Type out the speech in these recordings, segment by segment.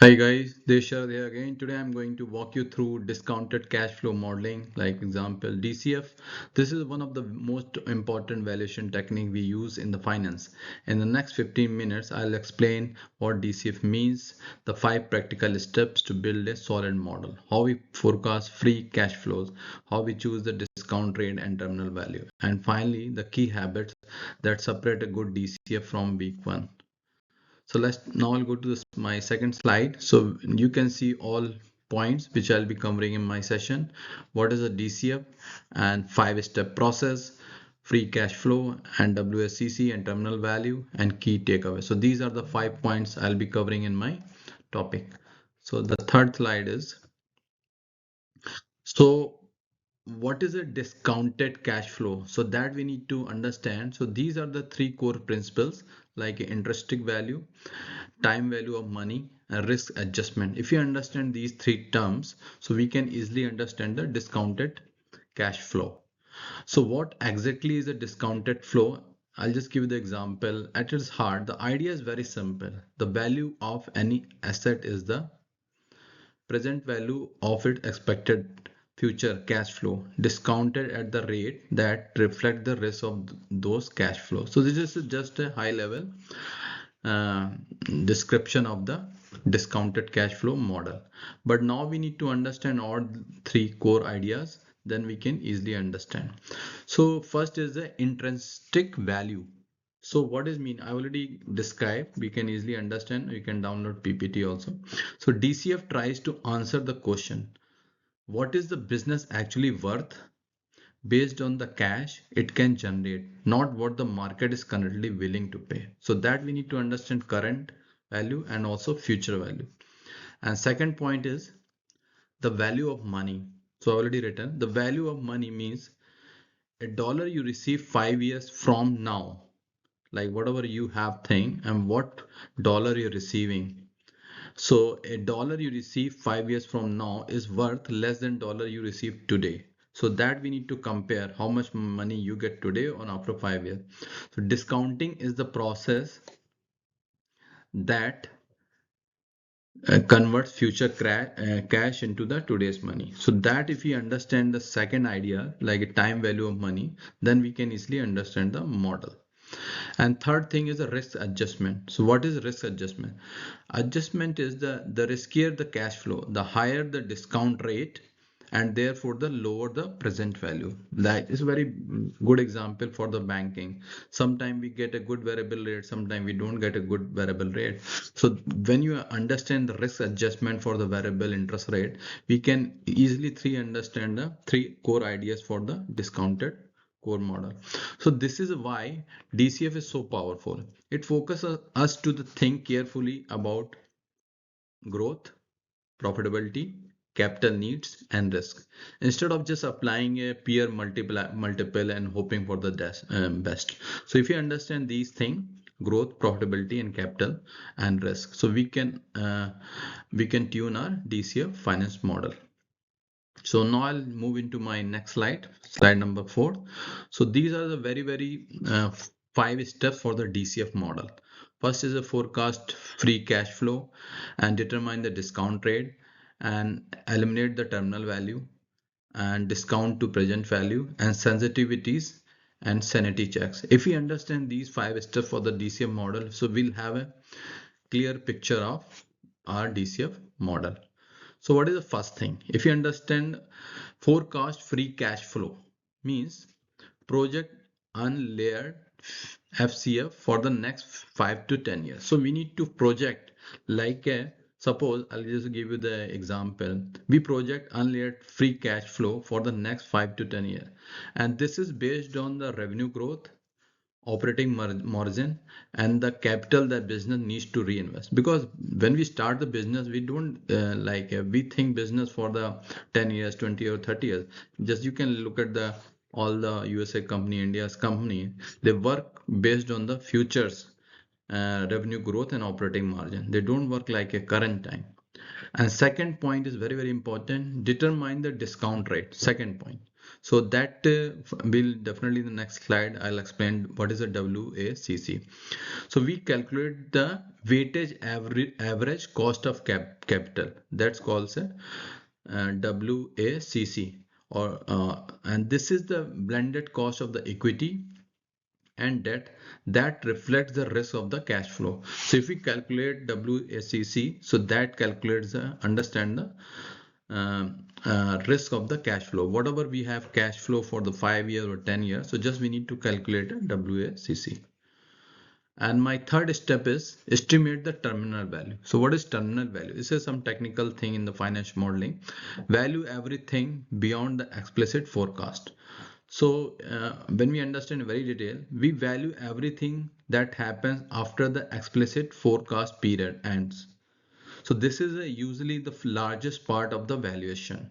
Hi guys, Deshar here again. Today I'm going to walk you through discounted cash flow modeling, like example DCF. This is one of the most important valuation technique we use in the finance. In the next 15 minutes, I'll explain what DCF means, the 5 practical steps to build a solid model, how we forecast free cash flows, how we choose the discount rate and terminal value, and finally the key habits that separate a good DCF from weak one. So let's now I'll go to my second slide. So you can see all points which I'll be covering in my session. What is a DCF and 5-step process, free cash flow and WACC and terminal value and key takeaway. So these are the 5 points I'll be covering in my topic. So the third slide is, so what is a discounted cash flow? So that we need to understand. So these are the 3 core principles, like intrinsic value, time value of money, and risk adjustment. If you understand these 3 terms, so we can easily understand the discounted cash flow. So what exactly is a discounted flow? I'll just give you the example. At its heart, the idea is very simple. The value of any asset is the present value of its expected future cash flow discounted at the rate that reflect the risk of those cash flows. So this is just a high level uh, description of the discounted cash flow model. But now we need to understand all 3 core ideas, then we can easily understand. So first is the intrinsic value. So what is mean? I already described. We can easily understand. You can download PPT also. So DCF tries to answer the question, what is the business actually worth based on the cash it can generate, not what the market is currently willing to pay. So that we need to understand current value and also future value. And second point is the value of money. So already written, the value of money means a dollar you receive 5 years from now, like whatever you have thing and what dollar you're receiving. So a dollar you receive 5 years from now is worth less than dollar you receive today. So that we need to compare how much money you get today or after 5 years. So discounting is the process that converts future cash into the today's money. So that if we understand the second idea, like a time value of money, then we can easily understand the model. And third thing is the risk adjustment. So what is risk adjustment? Adjustment is the riskier the cash flow, the higher the discount rate, and therefore the lower the present value. That is a very good example for the banking. Sometimes we get a good variable rate, sometimes we don't get a good variable rate. So when you understand the risk adjustment for the variable interest rate, we can easily understand the 3 core ideas for the discounted core model. So this is why DCF is so powerful. It focuses us to think carefully about growth, profitability, capital needs, and risk, instead of just applying a peer multiple and hoping for the best. So if you understand these things, growth, profitability, and capital and risk, so we can tune our DCF finance model. So now I'll move into my next slide number 4. So these are the very 5 steps for the DCF model. First is a forecast free cash flow and determine the discount rate and eliminate the terminal value and discount to present value and sensitivities and sanity checks. If we understand these 5 steps for the DCF model, so we'll have a clear picture of our DCF model. So what is the first thing? If you understand forecast free cash flow means project unlayered FCF for the next 5 to 10 years. So we need to project like a, suppose I'll just give you the example. We project unlayered free cash flow for the next 5 to 10 years. And this is based on the revenue growth, operating margin, and the capital that business needs to reinvest. Because when we start the business, we don't we think business for the 10 years, 20 or 30 years. Just you can look at the all the USA company, India's company, they work based on the futures revenue growth and operating margin. They don't work like a current time. And second point is very important, determine the discount rate. Second point, So that will definitely in the next slide I'll explain what is a WACC. So we calculate the weightage average cost of capital. That's called a WACC, or and this is the blended cost of the equity and debt that reflects the risk of the cash flow. So if we calculate WACC, so that calculates the understand the risk of the cash flow. Whatever we have cash flow for the 5 years or 10 years, so just we need to calculate a WACC. And my third step is estimate the terminal value. So what is terminal value? This is some technical thing in the financial modeling. Value everything beyond the explicit forecast. So when we understand very detail, we value everything that happens after the explicit forecast period ends. So this is usually the largest part of the valuation.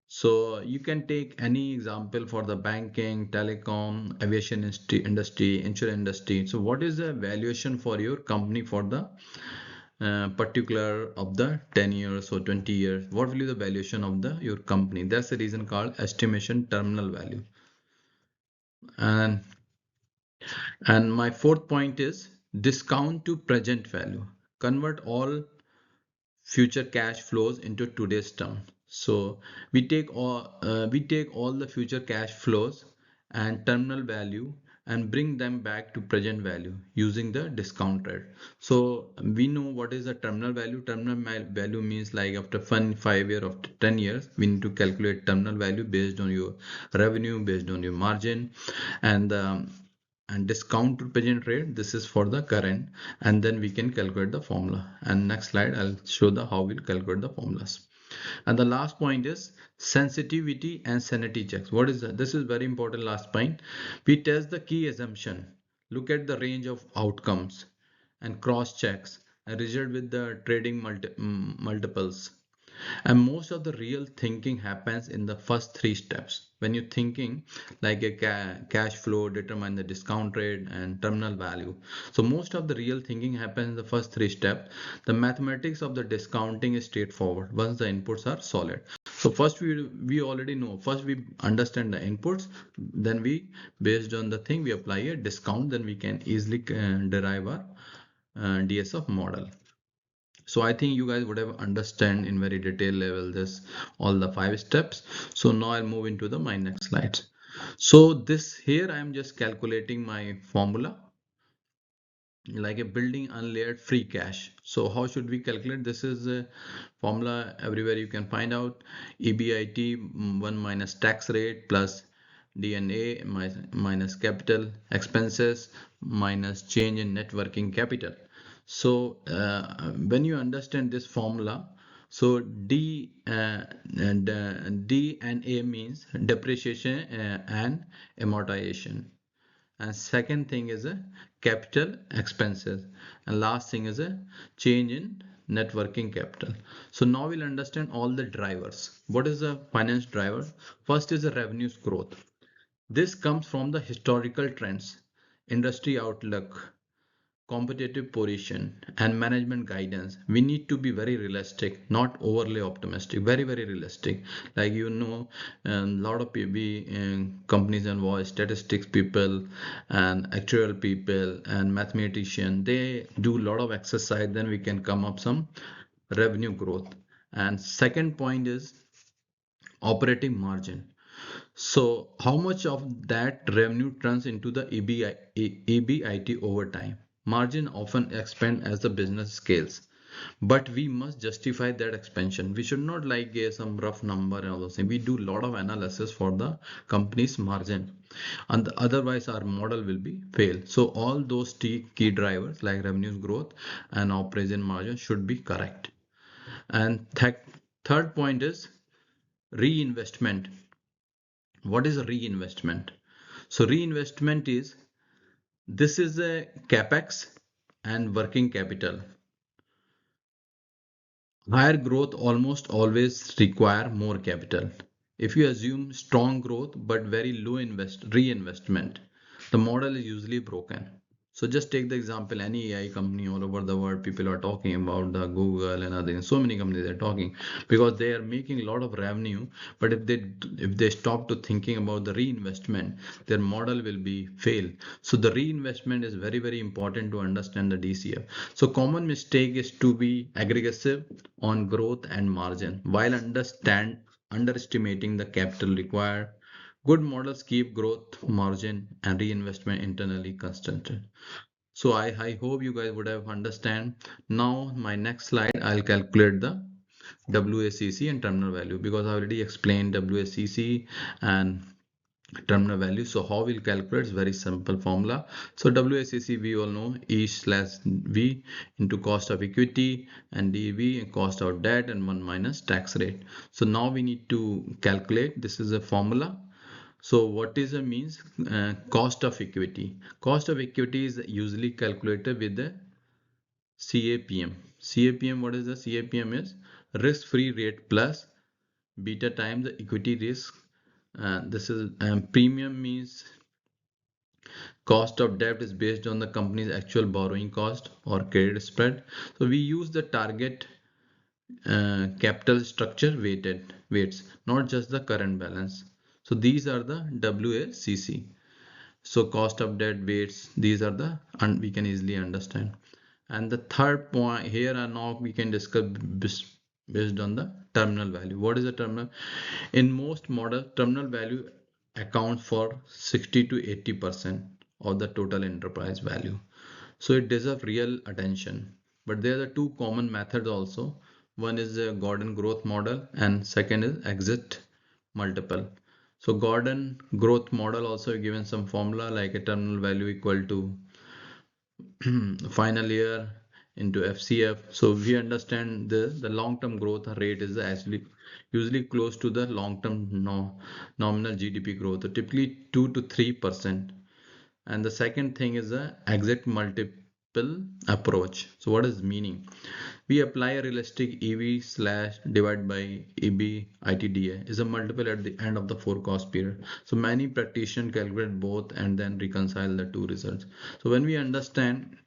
So you can take any example for the banking, telecom, aviation industry, insurance industry. So what is the valuation for your company for the particular of the 10 years or 20 years? What will be the valuation of the your company? That's the reason called estimation terminal value. And my fourth point is discount to present value. Convert all future cash flows into today's term. So we take all the future cash flows and terminal value and bring them back to present value using the discount rate. So we know what is the terminal value. Terminal value means like after 5 years or 10 years, we need to calculate terminal value based on your revenue, based on your margin, and discount to present rate. This is for the current, and then we can calculate the formula. And next slide I'll show the how we'll calculate the formulas. And the last point is sensitivity and sanity checks. What is that? This is very important. Last point, we test the key assumption, look at the range of outcomes and cross checks and result with the trading multiples. And most of the real thinking happens in the first three steps. When you're thinking like a cash flow, determine the discount rate and terminal value. So most of the real thinking happens in the first three steps. The mathematics of the discounting is straightforward once the inputs are solid. So first we already know, first we understand the inputs, then we based on the thing we apply a discount, then we can easily derive our DSF model. So I think you guys would have understand in very detailed level this all the 5 steps. So now I'll move into the my next slides. So this here I am just calculating my formula like a building unlayered free cash. So how should we calculate? This is a formula everywhere you can find out. EBIT 1 minus tax rate plus DNA minus capital expenses minus change in net working capital. So when you understand this formula, so D and A means depreciation and amortization, and second thing is a capital expenses, and last thing is a change in net working capital. So now we'll understand all the drivers. What is the finance driver? First is the revenues growth. This comes from the historical trends, industry outlook, competitive position and management guidance. We need to be very realistic, not overly optimistic, very realistic. Like a lot of companies involve statistics people and actual people and mathematician, they do a lot of exercise, then we can come up some revenue growth. And second point is operating margin. So how much of that revenue turns into the EBIT over time? Margin often expand as the business scales, but we must justify that expansion. We should not like give some rough number and all those things. We do a lot of analysis for the company's margin, and otherwise our model will be fail. So all those key drivers like revenues growth and operating margin should be correct. And third point is reinvestment. What is a reinvestment? So reinvestment is, this is a capex and working capital. Higher growth almost always require more capital. If you assume strong growth but very low reinvestment, the model is usually broken. So just take the example, any AI company all over the world, people are talking about the Google and other, so many companies are talking because they are making a lot of revenue. But if they stop to thinking about the reinvestment, their model will be fail. So the reinvestment is very, very important to understand the DCF. So common mistake is to be aggressive on growth and margin while underestimating the capital required. Good models keep growth, margin, and reinvestment internally constant. So I hope you guys would have understand. Now my next slide, I'll calculate the WACC and terminal value because I already explained WACC and terminal value. So how we'll calculate is very simple formula. So WACC we all know E slash V into cost of equity and DV cost of debt and 1 minus tax rate. So now we need to calculate. This is a formula. So what is the means cost of equity? Cost of equity is usually calculated with the CAPM. CAPM, what is the CAPM is risk-free rate plus beta times the equity risk. This is premium means cost of debt is based on the company's actual borrowing cost or credit spread. So we use the target capital structure weights, not just the current balance. So these are the WACC. So cost of debt weights, these are the, and we can easily understand. And the third point here and now we can discuss based on the terminal value. What is the terminal? In most model, terminal value accounts for 60 to 80% of the total enterprise value. So it deserves real attention. But there are two common methods also. One is the Gordon growth model and second is exit multiple. So Gordon growth model also given some formula like a terminal value equal to final year into FCF. So we understand the long-term growth rate is actually usually close to the long-term nominal GDP growth, typically 2 to 3%. And the second thing is the exit multiple approach. So what is meaning? We apply a realistic EV slash divide by EB ITDA is a multiple at the end of the forecast period. So many practitioners calculate both and then reconcile the two results. So when we understand,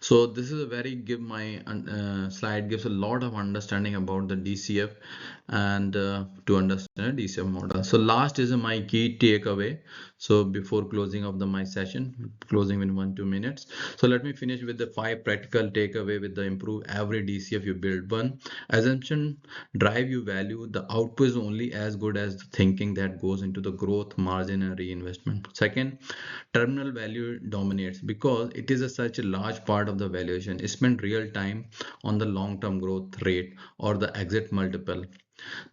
so this is a very give my slide gives a lot of understanding about the DCF and to understand DCF model. So last is my key takeaway. So before closing of my session, closing in 1-2 minutes. So let me finish with the 5 practical takeaway with the improve every DCF you build. One, assumption drive you value. The output is only as good as the thinking that goes into the growth, margin and reinvestment. Second, terminal value dominates because it is such a large part of the valuation. Spend real time on the long-term growth rate or the exit multiple.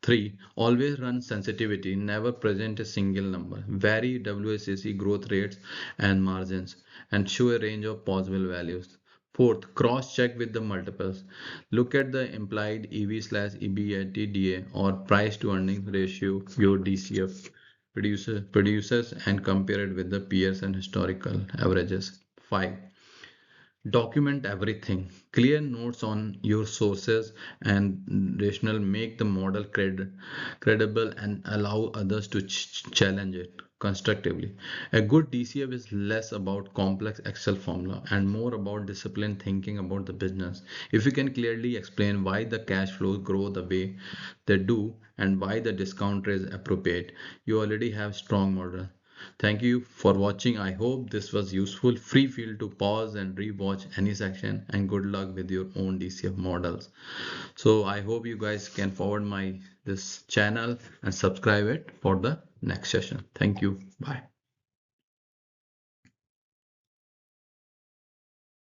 3. Always run sensitivity, never present a single number. Vary WACC growth rates and margins and show a range of possible values. Fourth, cross-check with the multiples. Look at the implied EV slash EBITDA or price to earnings ratio your DCF produces and compare it with the peers and historical averages. 5. Document everything. Clear notes on your sources and rational make the model credible and allow others to challenge it constructively. A good DCF is less about complex Excel formula and more about disciplined thinking about the business. If you can clearly explain why the cash flows grow the way they do and why the discount rate is appropriate, you already have strong model. Thank you for watching. I hope this was useful. Free feel to pause and rewatch any section and good luck with your own DCF models. So I hope you guys can forward my this channel and subscribe it for the next session. Thank you. Bye.